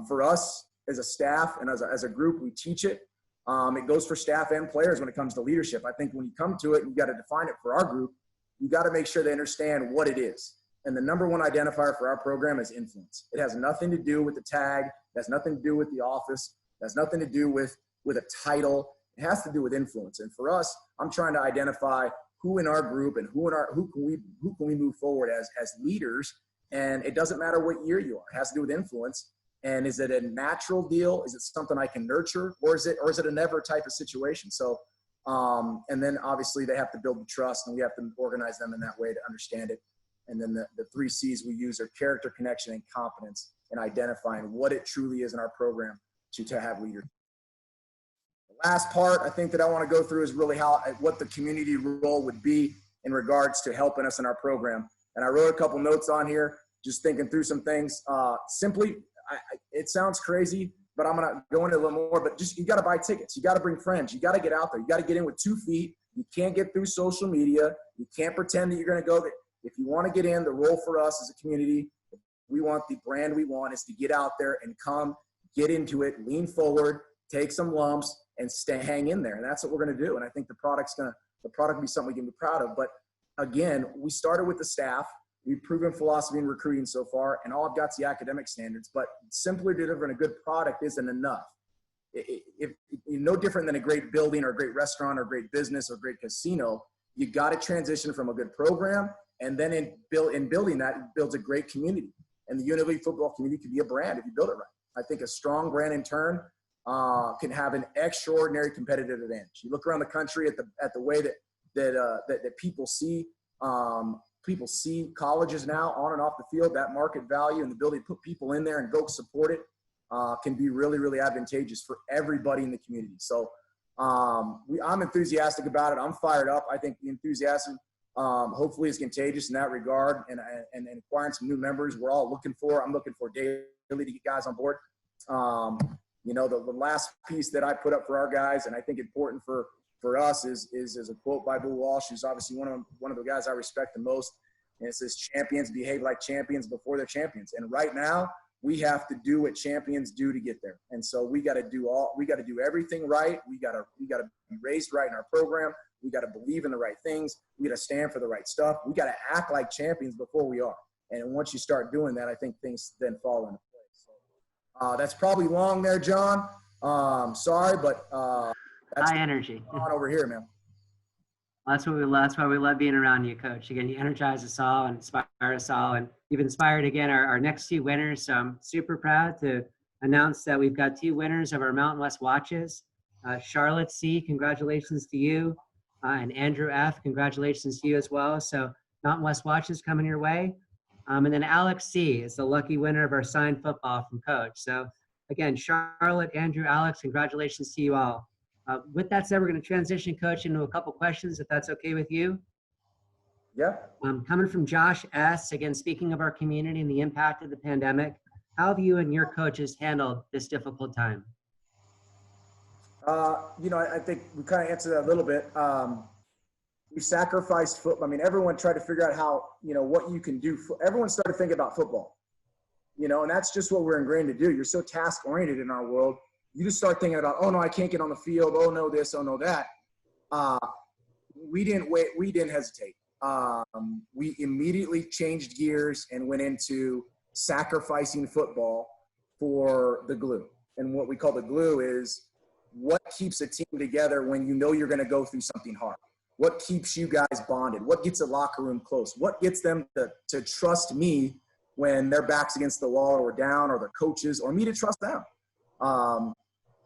For us as a staff and as a group, we teach it. It goes for staff and players when it comes to leadership. I think when you come to it, you got to define it for our group. You got to make sure they understand what it is. And the number one identifier for our program is influence. It has nothing to do with the tag. It has nothing to do with the office. It has nothing to do with a title. It has to do with influence. And for us, I'm trying to identify who in our group and who can we move forward as leaders. And it doesn't matter what year you are. It has to do with influence. And is it a natural deal? Is it something I can nurture, or is it a never type of situation? So, and then obviously they have to build the trust, and we have to organize them in that way to understand it. And then the 3 C's we use are character, connection, and competence, in identifying what it truly is in our program to have leaders. The last part I think that I want to go through is really what the community role would be in regards to helping us in our program. And I wrote a couple notes on here, just thinking through some things. Simply, it sounds crazy, but I'm going to go into a little more, but just, you got to buy tickets. You got to bring friends. You got to get out there. You got to get in with 2 feet. You can't get through social media. You can't pretend that you're going to go. If you want to get in, the role for us as a community, we want the brand we want is to get out there and come, get into it, lean forward, take some lumps, and hang in there. And that's what we're going to do. And I think the product will be something we can be proud of. But again, we started with the staff. We've proven philosophy in recruiting so far, and all I've got is the academic standards. But simply delivering a good product isn't enough. If no different than a great building or a great restaurant or a great business or a great casino, you got to transition from a good program, and then in building that, it builds a great community. And the UNLV football community can be a brand if you build it right. I think a strong brand in turn can have an extraordinary competitive advantage. You look around the country at the way that people see. People see colleges now on and off the field, that market value and the ability to put people in there and go support it can be really, really advantageous for everybody in the community. So I'm enthusiastic about it. I'm fired up. I think the enthusiasm hopefully is contagious in that regard, and acquiring some new members I'm looking for daily to get guys on board. The last piece that I put up for our guys, and I think important for us is a quote by Bill Walsh, who's obviously one of the guys I respect the most. And it says, "Champions behave like champions before they're champions." And right now, we have to do what champions do to get there. And so we got to do everything right. We got to be raised right in our program. We got to believe in the right things. We got to stand for the right stuff. We got to act like champions before we are. And once you start doing that, I think things then fall into place. So that's probably long there, John. Sorry, but that's
high energy
on over here, man.
That's why we love being around you, Coach. Again, you energize us all and inspire us all, and you've inspired again our next 2 winners. So I'm super proud to announce that we've got 2 winners of our Mountain West watches. Charlotte C, congratulations to you, and Andrew F, congratulations to you as well. So Mountain West watches coming your way, and then Alex C is the lucky winner of our signed football from Coach. So again, Charlotte, Andrew, Alex, congratulations to you all. With that said, we're going to transition, Coach, into a couple questions, if that's okay with you.
Yeah.
Coming from Josh S, again, speaking of our community and the impact of the pandemic, how have you and your coaches handled this difficult time?
I think we kind of answered that a little bit. We sacrificed football. I mean, everyone tried to figure out how, what you can do. Everyone started thinking about football, and that's just what we're ingrained to do. You're so task-oriented in our world. You just start thinking about, oh no, I can't get on the field. Oh no, this, oh no, that. We didn't wait. We didn't hesitate. We immediately changed gears and went into sacrificing football for the glue. And what we call the glue is what keeps a team together when you know you're going to go through something hard. What keeps you guys bonded? What gets a locker room close? What gets them to trust me when their back's against the wall or we're down, or their coaches, or me to trust them?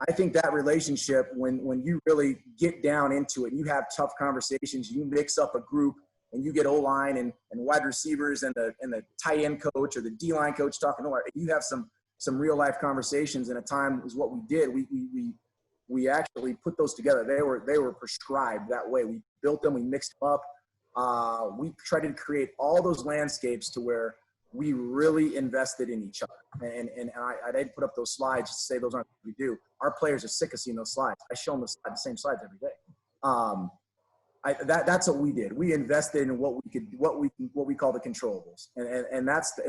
I think that relationship, when you really get down into it, you have tough conversations, you mix up a group, and you get O-line and wide receivers and the tight end coach or the D-line coach talking, you have some real life conversations. In a time is what we did. We actually put those together. They were prescribed that way. We built them, we mixed them up. We tried to create all those landscapes to where we really invested in each other. And I didn't put up those slides just to say those aren't what we do. Our players are sick of seeing those slides. I show them the same slides every day. That's what we did. We invested in what we call the controllables. And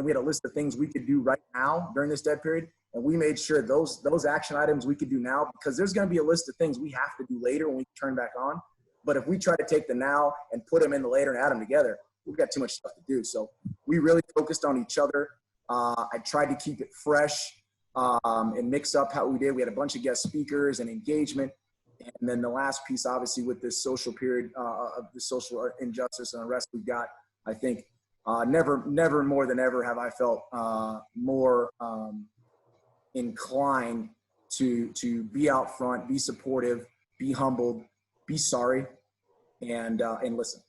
we had a list of things we could do right now during this dead period. And we made sure those action items we could do now, because there's going to be a list of things we have to do later when we turn back on. But if we try to take the now and put them in the later and add them together, we've got too much stuff to do. So we really focused on each other. I tried to keep it fresh and mix up how we did. We had a bunch of guest speakers and engagement. And then the last piece, obviously, with this social period of the social injustice and unrest we've got, I think never more than ever have I felt more inclined to be out front, be supportive, be humbled, be sorry, and listen.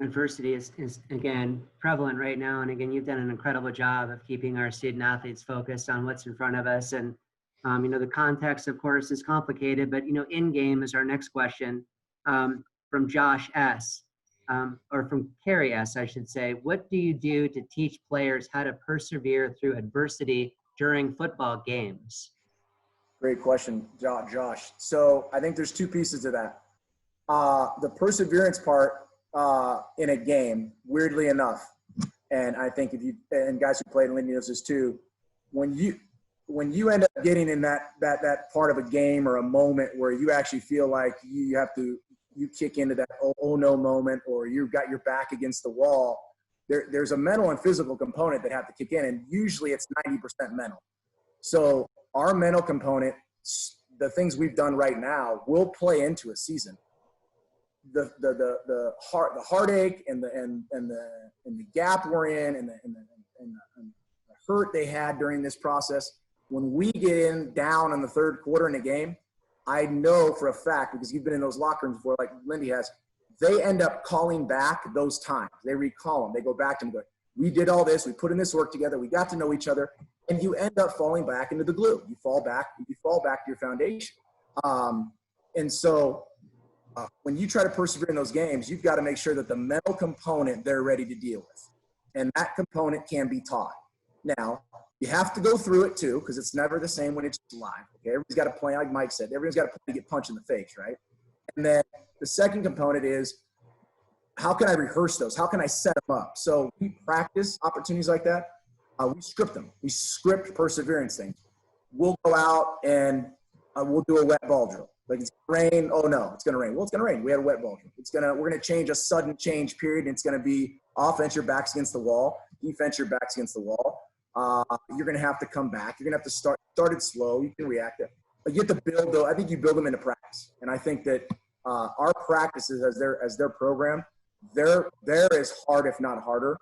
Adversity is again prevalent right now, and again, you've done an incredible job of keeping our student athletes focused on what's in front of us. And the context, of course, is complicated, but in game is our next question, from Josh S, or from Carrie S, I should say. What do you do to teach players how to persevere through adversity during football games?
Great question, Josh. So I think there's two pieces to that. The perseverance part in a game, weirdly enough, and I think if you and guys who played in Lindy knows this too, when you end up getting in that part of a game or a moment where you actually feel like you kick into that oh no moment, or you've got your back against the wall, there's a mental and physical component that have to kick in, and usually it's 90% mental. So our mental component, the things we've done right now, will play into a season. The heartache and the gap we're in and the hurt they had during this process. When we get in down in the third quarter in a game, I know for a fact, because you've been in those locker rooms before, like Lindy has, they end up calling back those times. They recall them. They go back to them. Go, we did all this. We put in this work together. We got to know each other, and you end up falling back into the glue. You fall back to your foundation. And so when you try to persevere in those games, you've got to make sure that the mental component they're ready to deal with, and that component can be taught. Now, you have to go through it too, because it's never the same when it's live. Okay, everybody's got to play, like Mike said. Everyone's got to play to get punched in the face, right? And then the second component is, how can I rehearse those? How can I set them up? So we practice opportunities like that. We script them. We script perseverance things. We'll go out and we'll do a wet ball drill. Like, it's going to rain. Oh no, it's going to rain. Well, it's going to rain. We had a wet ball drill. We're going to change a sudden change period. And it's going to be offense, your back's against the wall. Defense, your back's against the wall. You're going to have to come back. You're going to have to start it slow. You can react it. But you have to build, though. I think you build them into practice. And I think that our practices as their program, they're as hard, if not harder,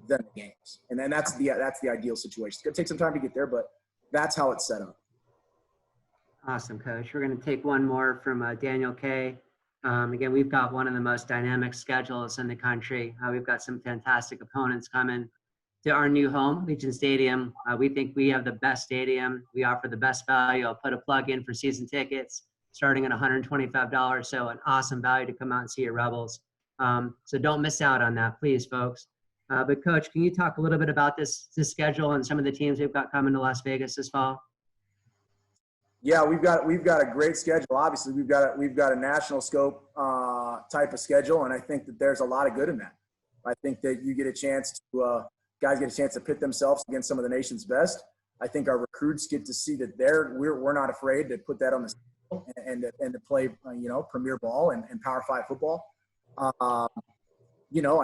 than the games. And then that's the ideal situation. It's going to take some time to get there, but that's how it's set up.
Awesome, Coach. We're going to take one more from Daniel K. Again, we've got one of the most dynamic schedules in the country. We've got some fantastic opponents coming to our new home, Legion Stadium. We think we have the best stadium. We offer the best value. I'll put a plug in for season tickets starting at $125. So an awesome value to come out and see your Rebels. So don't miss out on that, please, folks. But Coach, can you talk a little bit about this schedule and some of the teams we've got coming to Las Vegas this fall?
Yeah, we've got a great schedule. Obviously, we've got a national scope type of schedule, and I think that there's a lot of good in that. I think that you get a chance to guys get a chance to pit themselves against some of the nation's best. I think our recruits get to see that we're not afraid to put that on the schedule and to play premier ball and Power 5 football. I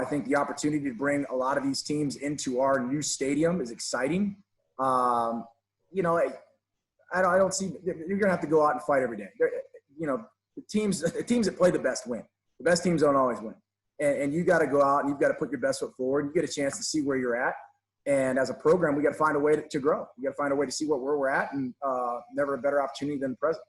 think the opportunity to bring a lot of these teams into our new stadium is exciting. I don't see – you're going to have to go out and fight every day. The teams that play the best win. The best teams don't always win. And you got to go out and you've got to put your best foot forward. You get a chance to see where you're at. And as a program, we got to find a way to grow. We got to find a way to see where we're at, and never a better opportunity than the present.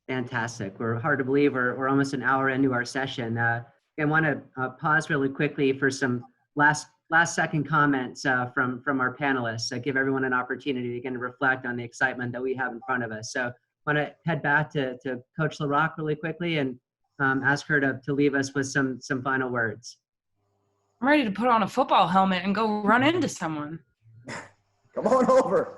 Fantastic.
We're hard to believe we're almost an hour into our session. I want to pause really quickly for some last second comments from our panelists. Give everyone an opportunity again to reflect on the excitement that we have in front of us. So I want to head back to Coach La Rocque really quickly and ask her to leave us with some final words.
I'm ready to put on a football helmet and go run into someone.
Come on over.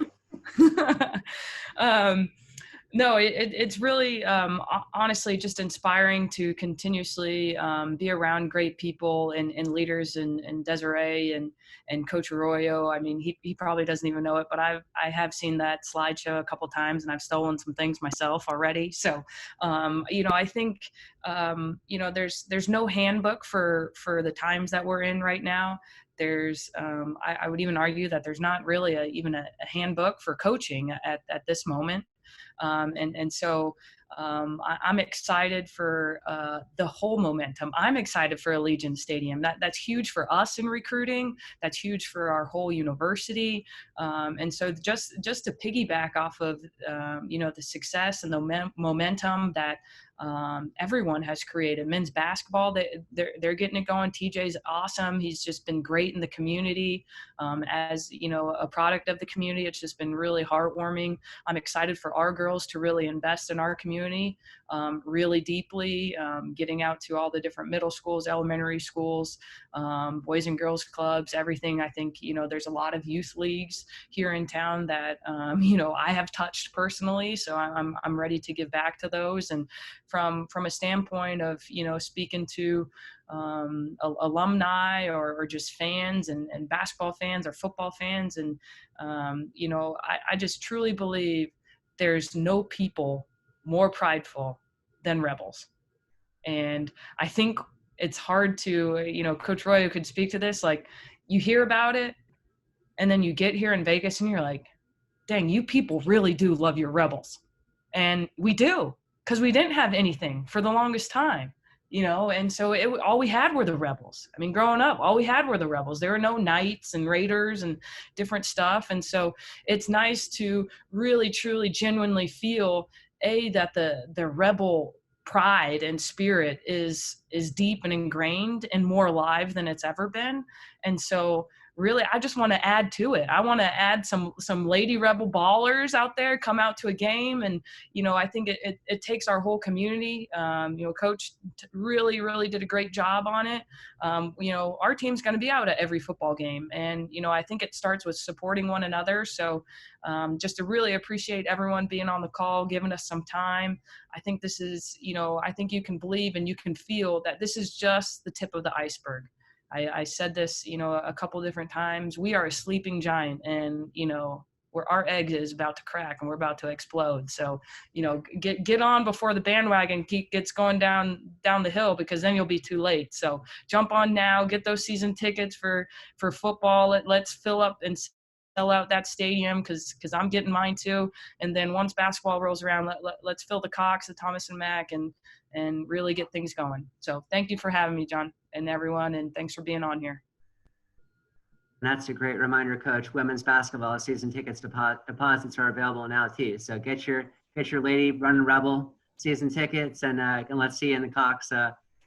No, it's really honestly just inspiring to continuously be around great people and leaders and Desiree and Coach Arroyo. I mean, he probably doesn't even know it, but I have seen that slideshow a couple times, and I've stolen some things myself already. So, I think, there's no handbook for the times that we're in right now. There's, I would even argue that there's not really even a handbook for coaching at this moment. And so I'm excited for the whole momentum. I'm excited for Allegiant Stadium. That's huge for us in recruiting. That's huge for our whole university. And so just to piggyback off of the success and the momentum that everyone has created. Men's basketball, they're getting it going. TJ's awesome. He's just been great in the community. As a product of the community, it's just been really heartwarming. I'm excited for our girls to really invest in our community really deeply, getting out to all the different middle schools, elementary schools, boys and girls clubs, everything. I think, there's a lot of youth leagues here in town that, I have touched personally. So I'm ready to give back to those. And from a standpoint of, speaking to alumni or just fans and basketball fans or football fans. And, I just truly believe there's no people more prideful than Rebels. And I think it's hard to, Coach Arroyo could speak to this, like you hear about it and then you get here in Vegas and you're like, dang, you people really do love your Rebels. And we do, because we didn't have anything for the longest time, and so all we had were the Rebels. I mean, growing up, all we had were the Rebels. There were no Knights and Raiders and different stuff. And so it's nice to really, truly, genuinely feel, that the Rebel pride and spirit is deep and ingrained and more alive than it's ever been. And so really, I just want to add to it. I want to add some Lady Rebel ballers out there, come out to a game. And, I think it takes our whole community. Coach really, really did a great job on it. Our team's going to be out at every football game. And, I think it starts with supporting one another. So just to really appreciate everyone being on the call, giving us some time. I think this is, I think you can believe and you can feel that this is just the tip of the iceberg. I said this, a couple different times. We are a sleeping giant, and where our egg is about to crack and we're about to explode. So, get on before the bandwagon gets going down the hill, because then you'll be too late. So jump on now, get those season tickets for football. Let's fill up and sell out that stadium, because I'm getting mine too. And then once basketball rolls around, let's fill the Cox, the Thomas and Mack, and really get things going. So thank you for having me, John, and everyone, and thanks for being on here.
And that's a great reminder, Coach. Women's basketball season tickets deposits are available now too. So get your Lady Running Rebel season tickets, and let's see you in the Cox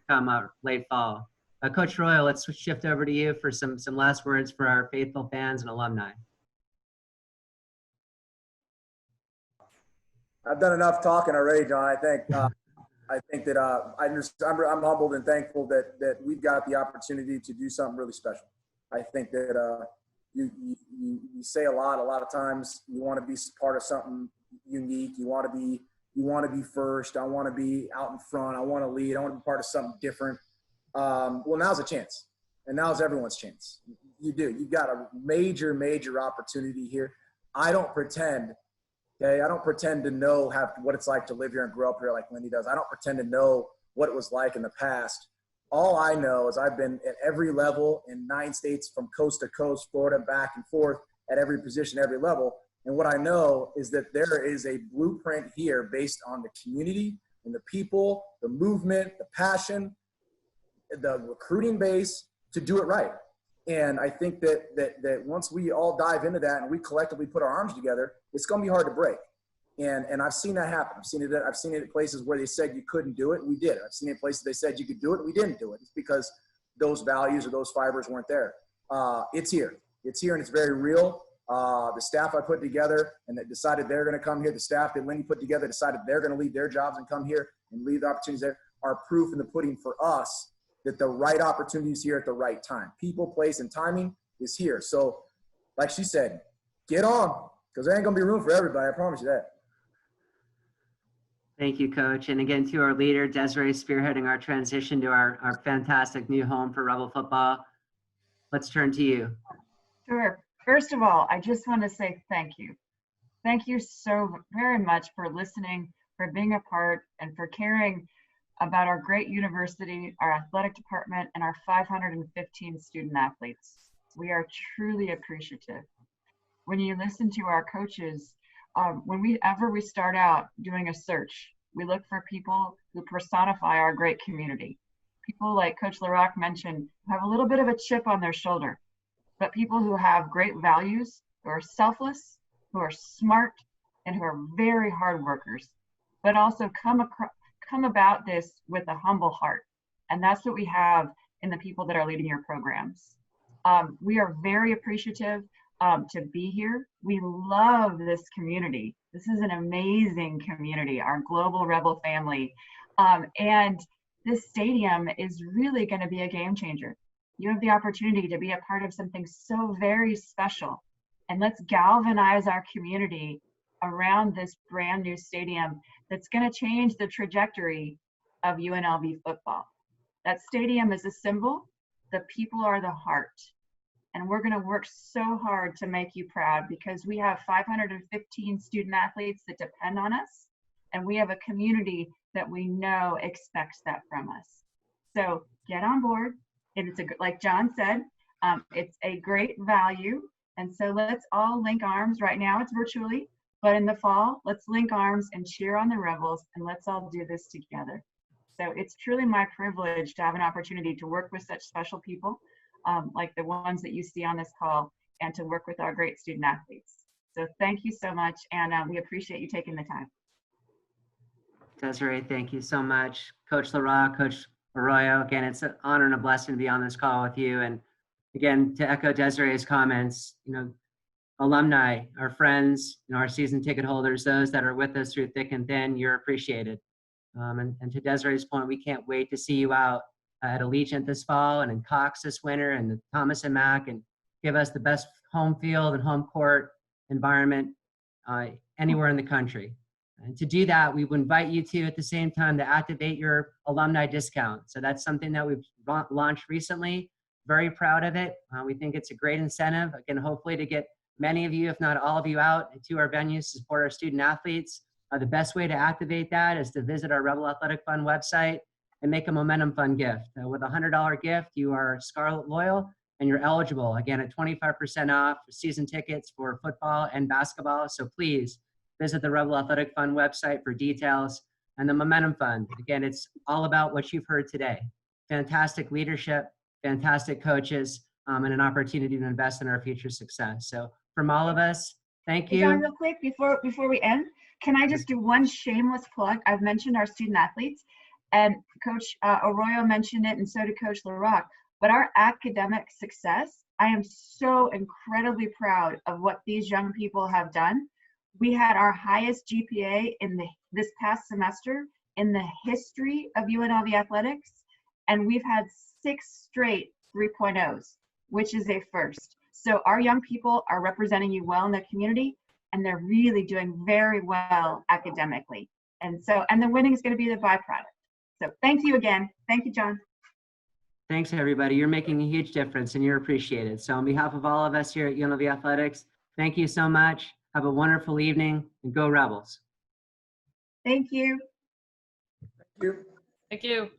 come late fall. Coach Arroyo, let's shift over to you for some last words for our faithful fans and alumni.
I've done enough talking already, John. I think that I'm humbled and thankful that we've got the opportunity to do something really special. I think that you say a lot of times you want to be part of something unique. You want to be first. I want to be out in front. I want to lead. I want to be part of something different. Well, now's a chance, and now's everyone's chance. You do. You've got a major opportunity here. I don't pretend. Okay, I don't pretend to know what it's like to live here and grow up here like Lindy does. I don't pretend to know what it was like in the past. All I know is I've been at every level in 9 states, from coast to coast, Florida, back and forth, at every position, every level. And what I know is that there is a blueprint here based on the community and the people, the movement, the passion, the recruiting base to do it right. And I think that once we all dive into that and we collectively put our arms together, it's going to be hard to break. And I've seen that happen. I've seen it at places where they said you couldn't do it, and we did it. I've seen it in places they said you could do it, and we didn't do it. It's because those values or those fibers weren't there. It's here. It's here, and it's very real. The staff I put together and that decided they're going to come here, the staff that Lindy put together decided they're going to leave their jobs and come here and leave the opportunities there, are proof in the pudding for us that the right opportunity is here at the right time. People, place, and timing is here. So, like she said, get on, because there ain't going to be room for everybody. I promise you that.
Thank you, Coach. And again, to our leader, Desiree, spearheading our transition to our fantastic new home for Rebel football. Let's turn to you.
Sure. First of all, I just want to say thank you. Thank you so very much for listening, for being a part, and for caring about our great university, our athletic department, and our 515 student athletes. We are truly appreciative. When you listen to our coaches, whenever we start out doing a search, we look for people who personify our great community. People like Coach La Rocque mentioned, who have a little bit of a chip on their shoulder, but people who have great values, who are selfless, who are smart, and who are very hard workers, but also come about this with a humble heart. And that's what we have in the people that are leading your programs. We are very appreciative to be here. We love this community. This is an amazing community, our global Rebel family. And this stadium is really going to be a game changer. You have the opportunity to be a part of something so very special. And let's galvanize our community around this brand new stadium that's going to change the trajectory of UNLV football. That stadium is a symbol. The people are the heart. And we're going to work so hard to make you proud, because we have 515 student athletes that depend on us. And we have a community that we know expects that from us. So get on board. It's like John said, it's a great value. And so let's all link arms. Right now it's virtually, but in the fall, let's link arms and cheer on the Rebels, and let's all do this together. So it's truly my privilege to have an opportunity to work with such special people, like the ones that you see on this call, and to work with our great student athletes. So thank you so much, and we appreciate you taking the time.
Desiree, thank you so much. Coach La Rocque, Coach Arroyo, again, it's an honor and a blessing to be on this call with you. And again, to echo Desiree's comments, alumni, our friends, our season ticket holders, those that are with us through thick and thin, you're appreciated. And to Desiree's point, we can't wait to see you out at Allegiant this fall and in Cox this winter and the Thomas and Mack, and give us the best home field and home court environment anywhere in the country. And to do that, we would invite you to, at the same time, to activate your alumni discount. So that's something that we've launched recently. Very proud of it. We think it's a great incentive, again, hopefully to get many of you, if not all of you, out to our venues to support our student athletes. The best way to activate that is to visit our Rebel Athletic Fund website and make a Momentum Fund gift. With a $100 gift, you are Scarlet Loyal, and you're eligible, again, at 25% off for season tickets for football and basketball. So please visit the Rebel Athletic Fund website for details. And the Momentum Fund, again, it's all about what you've heard today. Fantastic leadership, fantastic coaches, and an opportunity to invest in our future success. So from all of us, thank you.
Hey, John, real quick, before we end, can I just do one shameless plug? I've mentioned our student athletes, and Coach Arroyo mentioned it, and so did Coach La Rocque. But our academic success, I am so incredibly proud of what these young people have done. We had our highest GPA this past semester in the history of UNLV athletics, and we've had 6 straight 3.0s, which is a first. So our young people are representing you well in the community, and they're really doing very well academically. And the winning is going to be the byproduct. So thank you again. Thank you, John.
Thanks, everybody. You're making a huge difference, and you're appreciated. So on behalf of all of us here at UNLV Athletics, thank you so much. Have a wonderful evening, and go Rebels.
Thank you.
Thank you.
Thank you.